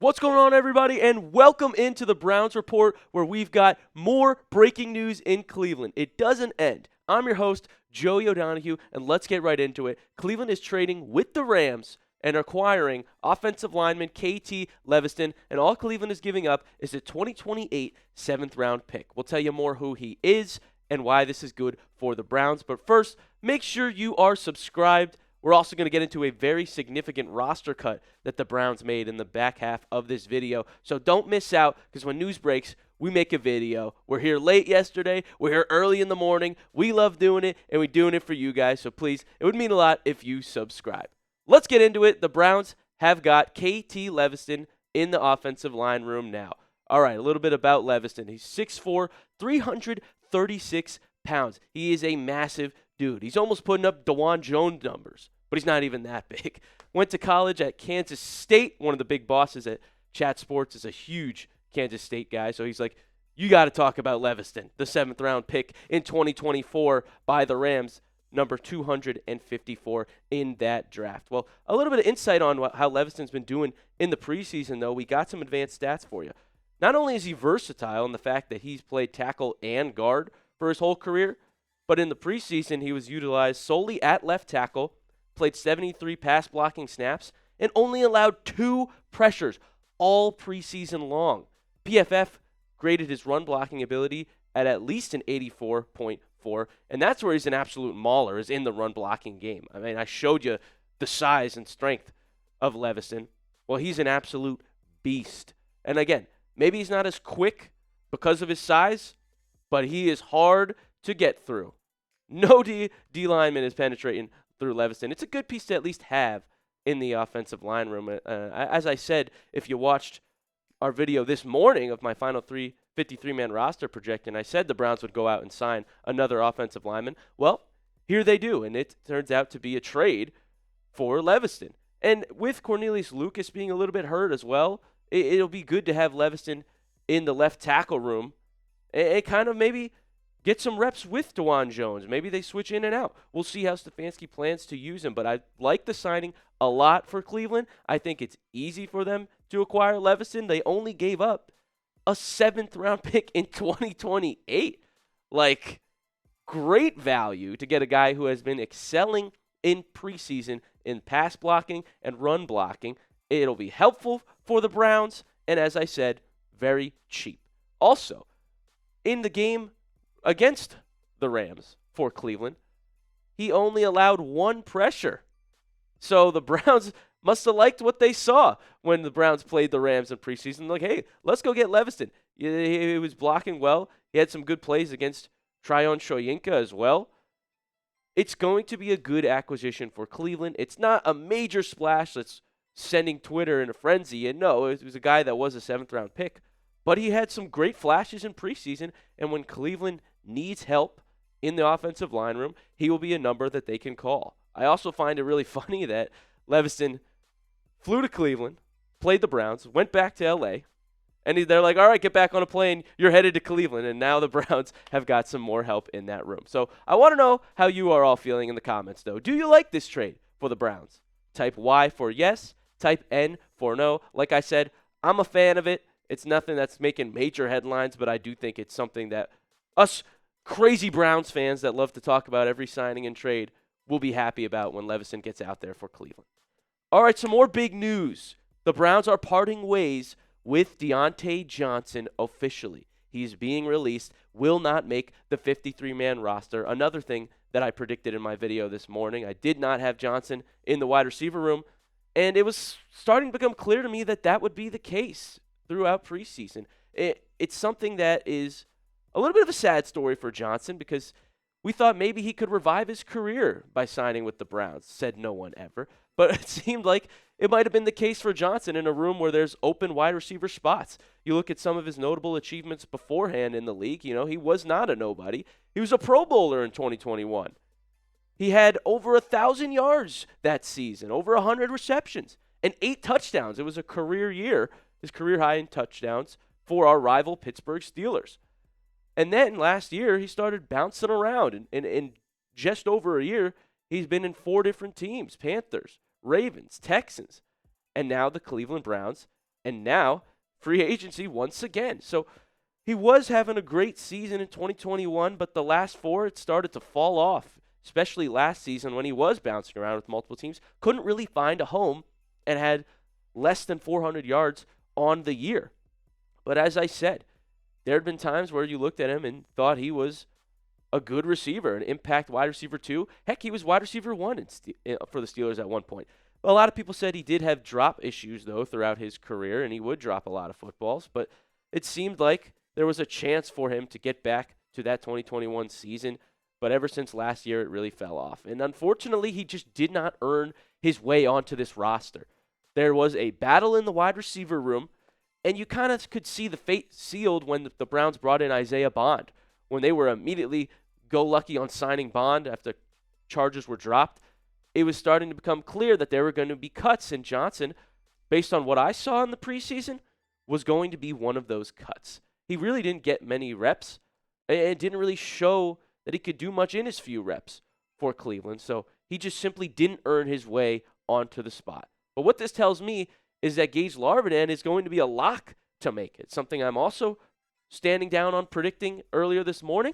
What's going on, everybody, and welcome into the Browns Report, where we've got more breaking news in Cleveland. It doesn't end. I'm your host, Joey O'Donohue, and let's get right into it. Cleveland is trading with the Rams and acquiring offensive lineman KT Leveston, and all Cleveland is giving up is a 2028 7th-round pick. We'll tell you more who he is and why this is good for the Browns. But first, make sure you are subscribed. We're also going to get into a very significant roster cut that the Browns made in the back half of this video. So don't miss out, because when news breaks, we make a video. We're here late yesterday. We're here early in the morning. We love doing it, and we're doing it for you guys. So please, it would mean a lot if you subscribe. Let's get into it. The Browns have got KT Leveston in the offensive line room now. All right, a little bit about Leveston. He's 6'4", 336 pounds. He is a massive dude. He's almost putting up DeJuan Jones numbers, but he's not even that big. Went to college at Kansas State. One of the big bosses at Chat Sports is a huge Kansas State guy, so he's like, you got to talk about Leveston, the 7th-round pick in 2024 by the Rams, number 254 in that draft. Well, a little bit of insight on how Leveston's been doing in the preseason, though. We got some advanced stats for you. Not only is he versatile in the fact that he's played tackle and guard for his whole career, but in the preseason, he was utilized solely at left tackle, played 73 pass blocking snaps, and only allowed 2 pressures all preseason long. PFF graded his run blocking ability at least an 84.4, and that's where he's an absolute mauler, is in the run blocking game. I mean, I showed you the size and strength of Leveston. Well, he's an absolute beast. And again, maybe he's not as quick because of his size, but he is hard to get through. No D lineman is penetrating through Leveston. It's a good piece to at least have in the offensive line room. As I said, if you watched our video this morning of my final 53-man roster projecting, I said the Browns would go out and sign another offensive lineman. Well, here they do, and it turns out to be a trade for Leveston. And with Cornelius Lucas being a little bit hurt as well, it'll be good to have Leveston in the left tackle room and kind of maybe get some reps with DeJuan Jones. Maybe they switch in and out. We'll see how Stefanski plans to use him, but I like the signing a lot for Cleveland. I think it's easy for them to acquire Leveston. They only gave up a 7th-round pick in 2028. Like, great value to get a guy who has been excelling in preseason in pass blocking and run blocking. It'll be helpful for the Browns, and as I said, very cheap. Also, in the game against the Rams for Cleveland, he only allowed 1 pressure. So the Browns must have liked what they saw when the Browns played the Rams in preseason. Like, hey, let's go get Leveston. He was blocking well. He had some good plays against Carson Schwesinger as well. It's going to be a good acquisition for Cleveland. It's not a major splash that's sending Twitter in a frenzy. And no, it was a guy that was a 7th-round pick. But he had some great flashes in preseason, and when Cleveland needs help in the offensive line room, he will be a number that they can call. I also find it really funny that Leveston flew to Cleveland, played the Browns, went back to L.A., and they're like, all right, get back on a plane. You're headed to Cleveland, and now the Browns have got some more help in that room. So I want to know how you are all feeling in the comments, though. Do you like this trade for the Browns? Type Y for yes, type N for no. Like I said, I'm a fan of it. It's nothing that's making major headlines, but I do think it's something that us crazy Browns fans that love to talk about every signing and trade will be happy about when Leveston gets out there for Cleveland. All right, some more big news. The Browns are parting ways with Diontae Johnson officially. He's being released, will not make the 53-man roster. Another thing that I predicted in my video this morning, I did not have Johnson in the wide receiver room, and it was starting to become clear to me that that would be the case throughout preseason. It's something that is a little bit of a sad story for Johnson, because we thought maybe he could revive his career by signing with the Browns. Said no one ever. But it seemed like it might have been the case for Johnson in a room where there's open wide receiver spots. You look at some of his notable achievements beforehand in the league. You know, he was not a nobody. He was a Pro Bowler in 2021. He had over 1,000 yards that season, over 100 receptions, and 8 touchdowns. It was a career year. His career high in touchdowns for our rival Pittsburgh Steelers. And then last year, he started bouncing around. And in just over a year, he's been in 4 different teams: Panthers, Ravens, Texans, and now the Cleveland Browns. and now free agency once again. So he was having a great season in 2021, but the last 4, it started to fall off, especially last season when he was bouncing around with multiple teams. Couldn't really find a home and had less than 400 yards on the year. But as I said, there had been times where you looked at him and thought he was a good receiver, an impact wide receiver 2. Heck, he was wide receiver 1 for the Steelers at one point. A lot of people said he did have drop issues, though, throughout his career, and he would drop a lot of footballs. But it seemed like there was a chance for him to get back to that 2021 season. But ever since last year, it really fell off. And unfortunately, he just did not earn his way onto this roster. There was a battle in the wide receiver room, and you kind of could see the fate sealed when the Browns brought in Isaiah Bond. When they were immediately go-lucky on signing Bond after charges were dropped, it was starting to become clear that there were going to be cuts, and Johnson, based on what I saw in the preseason, was going to be one of those cuts. He really didn't get many reps, and didn't really show that he could do much in his few reps for Cleveland, so he just simply didn't earn his way onto the spot. But what this tells me is that Gage Larvadain is going to be a lock to make it, something I'm also standing down on predicting earlier this morning.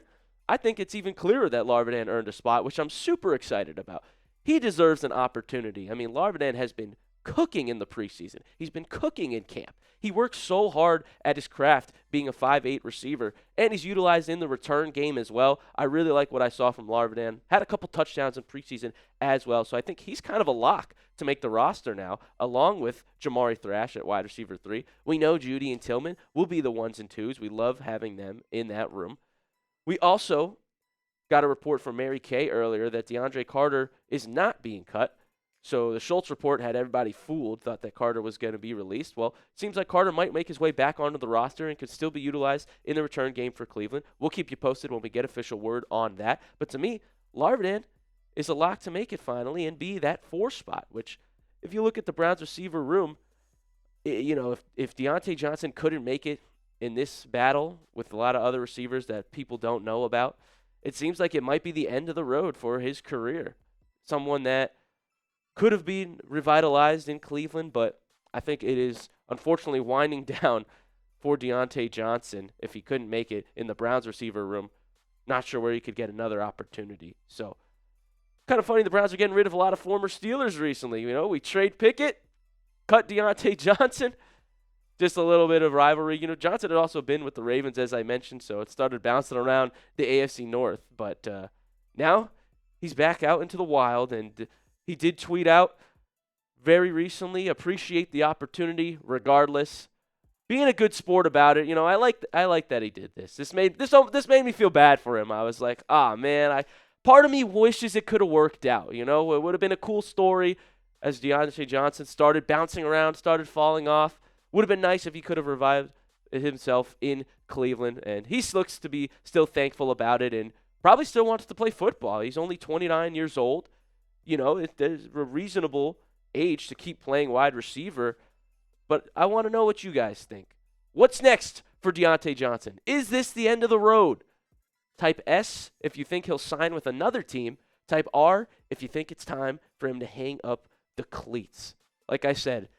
I think it's even clearer that Larvadain earned a spot, which I'm super excited about. He deserves an opportunity. I mean, Larvadain has been cooking in the preseason. He's been cooking in camp. He works so hard at his craft being a 5'8 receiver, and he's utilized in the return game as well. I really like what I saw from Larvadain. Had a couple touchdowns in preseason as well, so I think he's kind of a lock to make the roster now, along with Jamari Thrash at wide receiver 3. We know Judy and Tillman will be the 1s and 2s. We love having them in that room. We also got a report from Mary Kay earlier that DeAndre Carter is not being cut. So the Schultz report had everybody fooled, thought that Carter was going to be released. Well, it seems like Carter might make his way back onto the roster and could still be utilized in the return game for Cleveland. We'll keep you posted when we get official word on that. But to me, Larvadain is a lock to make it finally and be that 4 spot, which if you look at the Browns receiver room, if Diontae Johnson couldn't make it in this battle with a lot of other receivers that people don't know about, it seems like it might be the end of the road for his career. Someone that could have been revitalized in Cleveland, but I think it is unfortunately winding down for Diontae Johnson if he couldn't make it in the Browns receiver room. Not sure where he could get another opportunity. So, kind of funny the Browns are getting rid of a lot of former Steelers recently. We trade Pickett, cut Diontae Johnson. Just a little bit of rivalry. Johnson had also been with the Ravens, as I mentioned, so it started bouncing around the AFC North. But now he's back out into the wild, and he did tweet out very recently, appreciate the opportunity regardless. Being a good sport about it. I like that he did this. This made me feel bad for him. I was like, man, part of me wishes it could have worked out. It would have been a cool story as Diontae Johnson started bouncing around, started falling off. Would have been nice if he could have revived himself in Cleveland, and he looks to be still thankful about it and probably still wants to play football. He's only 29 years old. There's a reasonable age to keep playing wide receiver, but I want to know what you guys think. What's next for Diontae Johnson? Is this the end of the road? Type S if you think he'll sign with another team. Type R if you think it's time for him to hang up the cleats. Like I said,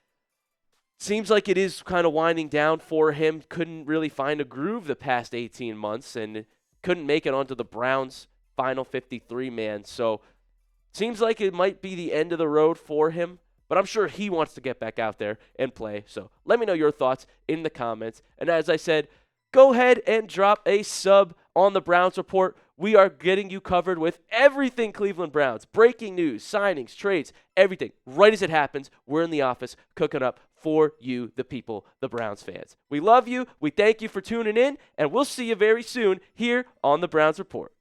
seems like it is kind of winding down for him. Couldn't really find a groove the past 18 months and couldn't make it onto the Browns' final 53-man. So seems like it might be the end of the road for him, but I'm sure he wants to get back out there and play. So let me know your thoughts in the comments. And as I said, go ahead and drop a sub on the Browns Report. We are getting you covered with everything Cleveland Browns. Breaking news, signings, trades, everything. Right as it happens, we're in the office cooking up for you, the people, the Browns fans. We love you. We thank you for tuning in, and we'll see you very soon here on the Browns Report.